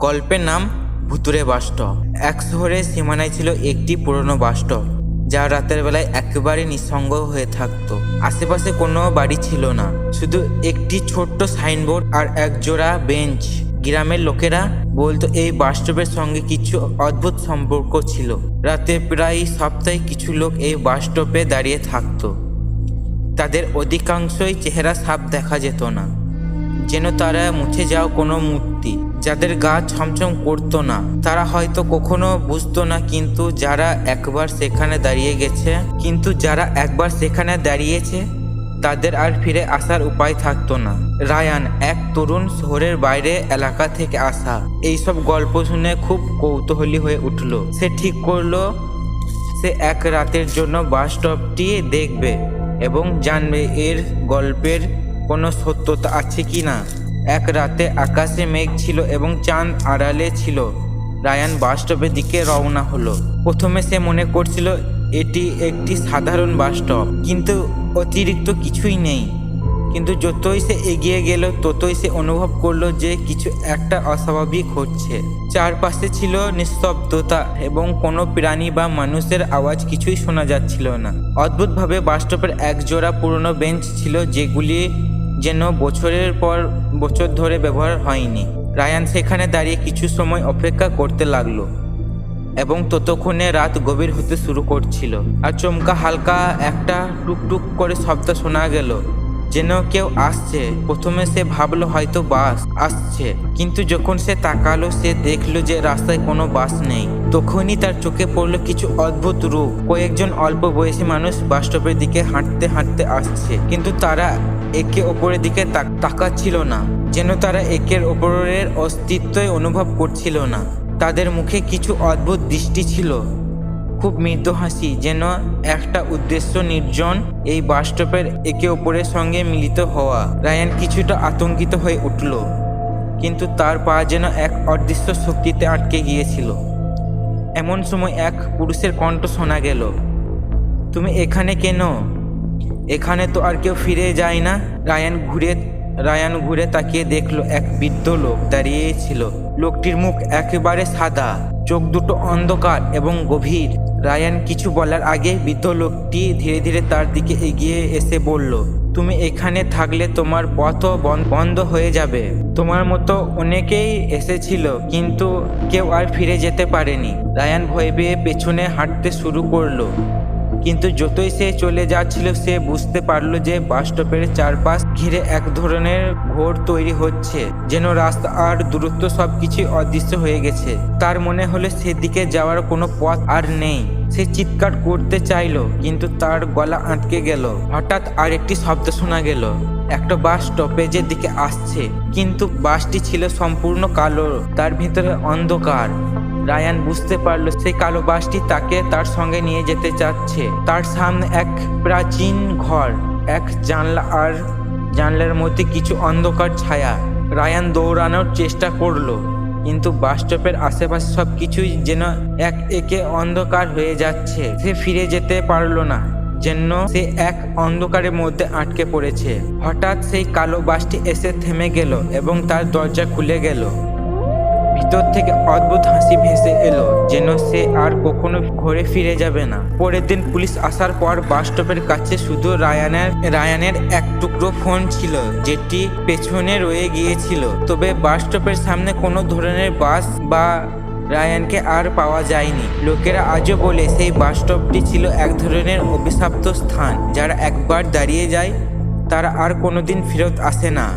গল্পের নাম ভুতুড়ে বাস স্টপ। এক শহরের সীমানায় ছিল একটি পুরনো বাস স্টপ, যা রাতের বেলায় একেবারে নিঃসঙ্গ হয়ে থাকতো। আশেপাশে কোনো বাড়ি ছিল না, শুধু একটি ছোট্ট সাইনবোর্ড আর এক জোড়া বেঞ্চ। গ্রামের লোকেরা বলতো এই বাস স্টপের সঙ্গে কিছু অদ্ভুত সম্পর্ক ছিল। রাতে প্রায় সপ্তাহে কিছু লোক এই বাস স্টপে দাঁড়িয়ে থাকতো। তাদের অধিকাংশই চেহারা সাফ দেখা যেত না, যেন তারা মুছে যাওয়া কোনো মূর্তি। যাদের গা ছমছম করতো না তারা হয়তো কখনো বুঝতো না, কিন্তু যারা একবার সেখানে দাঁড়িয়েছে তাদের আর ফিরে আসার উপায় থাকতো না। রায়ান, এক তরুণ, শহরের বাইরে এলাকা থেকে আসা, এইসব গল্প শুনে খুব কৌতূহলী হয়ে উঠল। সে ঠিক করলো সে এক রাতের জন্য বাস স্টপটি দেখবে এবং জানবে এর গল্পের কোনো সত্যতা আছে কি না। এক রাতে আকাশে মেঘ ছিল এবং চাঁদ আড়ালে ছিল। রায়ান বাস স্টপের দিকে রওনা হলো। প্রথমে সে মনে করছিল এটি একটি সাধারণ বাস স্টপ, কিন্তু অতিরিক্ত কিছুই নেই। কিন্তু যতই সে এগিয়ে গেল ততই সে অনুভব করলো যে কিছু একটা অস্বাভাবিক হচ্ছে। চারপাশে ছিল নিস্তব্ধতা এবং কোনো প্রাণী বা মানুষের আওয়াজ কিছুই শোনা যাচ্ছিল না। অদ্ভুতভাবে বাস স্টপের এক জোড়া পুরনো বেঞ্চ ছিল, যেগুলি যেন বছরের পর বছর ধরে ব্যবহার হয়নি। রায়ান সেখানে দাঁড়িয়ে কিছু সময় অপেক্ষা করতে লাগলো এবং ততক্ষণে রাত গভীর হতে শুরু করছিল। আর চমকা হালকা একটা টুকটুক করে শব্দ শোনা গেল, যেন কেউ আসছে। প্রথমে সে ভাবলো হয়তো বাস আসছে, কিন্তু যখন সে তাকালো সে দেখলো যে রাস্তায় কোনো বাস নেই। তখনই তার চোখে পড়লো কিছু অদ্ভুত রূপ। কয়েকজন অল্প বয়সী মানুষ বাস স্টপের দিকে হাঁটতে হাঁটতে আসছে, কিন্তু তারা একে অপরের দিকে তাকাচ্ছিল না, যেন তারা একের অপরের অস্তিত্বই অনুভব করছিল না। তাদের মুখে কিছু অদ্ভুত দৃষ্টি ছিল, খুব মৃদু হাসি, যেন একটা উদ্দেশ্য নির্জন এই বাস স্টপের একে অপরের সঙ্গে মিলিত হওয়া। রায়ান কিছুটা আতঙ্কিত হয়ে উঠল, কিন্তু তার পা যেন এক অদৃশ্য শক্তিতে আটকে গিয়েছিল। এমন সময় এক পুরুষের কণ্ঠ শোনা গেল, তুমি এখানে কেন? এখানে তো আর কেউ ফিরে যায় না। রায়ান ঘুরে তাকিয়ে দেখলো এক বৃদ্ধ লোক দাঁড়িয়ে ছিল। লোকটির মুখ একেবারে সাদা, চোখ দুটো অন্ধকার এবং গভীর। রায়ান কিছু বলার আগে বৃদ্ধ লোকটি ধীরে ধীরে তার দিকে এগিয়ে এসে বলল, তুমি এখানে থাকলে তোমার পথ বন্ধ হয়ে যাবে। তোমার মতো অনেকেই এসেছিল, কিন্তু কেউ আর ফিরে যেতে পারেনি। রায়ান ভয় পেয়ে পেছনে হাঁটতে শুরু করলো, কিন্তু যতই সে চলে যাচ্ছিল সে বুঝতে পারলো যে বাস স্টপের চারপাশ ঘিরে এক ধরনের ঘোর তৈরি হচ্ছে, যেন রাস্তা আর দূরত্ব সবকিছু অদৃশ্য হয়ে গেছে। তার মনে হলো সেদিকে যাওয়ার কোনো পথ আর নেই। সে চিৎকার করতে চাইলো, কিন্তু তার গলা আটকে গেল। হঠাৎ আরেকটি শব্দ শোনা গেল, একটা বাস স্টপেজের দিকে আসছে, কিন্তু বাসটি ছিল সম্পূর্ণ কালো, তার ভিতরে অন্ধকার। রায়ান বুঝতে পারলো সেই কালো বাসটি তাকে তার সঙ্গে নিয়ে যেতে চাচ্ছে। তার সামনে এক প্রাচীন ঘর, এক জানলা, আর জানলার মধ্যে কিছু অন্ধকার ছায়া। রায়ান দৌড়ানোর চেষ্টা করলো, কিন্তু বাস স্টপের আশেপাশে সবকিছুই যেন একে অন্ধকার হয়ে যাচ্ছে। সে ফিরে যেতে পারলো না, যেন সে এক অন্ধকারের মধ্যে আটকে পড়েছে। হঠাৎ সেই কালো বাসটি এসে থেমে গেল এবং তার দরজা খুলে গেল। ভিতর থেকে অদ্ভুত হাসি ভেসে এলো, যেন সে আর কখনো ঘরে ফিরে যাবে না। পরের দিন পুলিশ আসার পর বাস স্টপের কাছে শুধু রায়ানের এক টুকরো ফোন ছিল, যেটি পেছনে রয়ে গিয়েছিল। তবে বাস স্টপের সামনে কোনো ধরনের বাস বা রায়ানকে আর পাওয়া যায়নি। লোকেরা আজও বলে সেই বাস স্টপটি ছিল এক ধরনের অভিশপ্ত স্থান। যারা একবার দাঁড়িয়ে যায় তারা আর কোনোদিন ফেরত আসে না।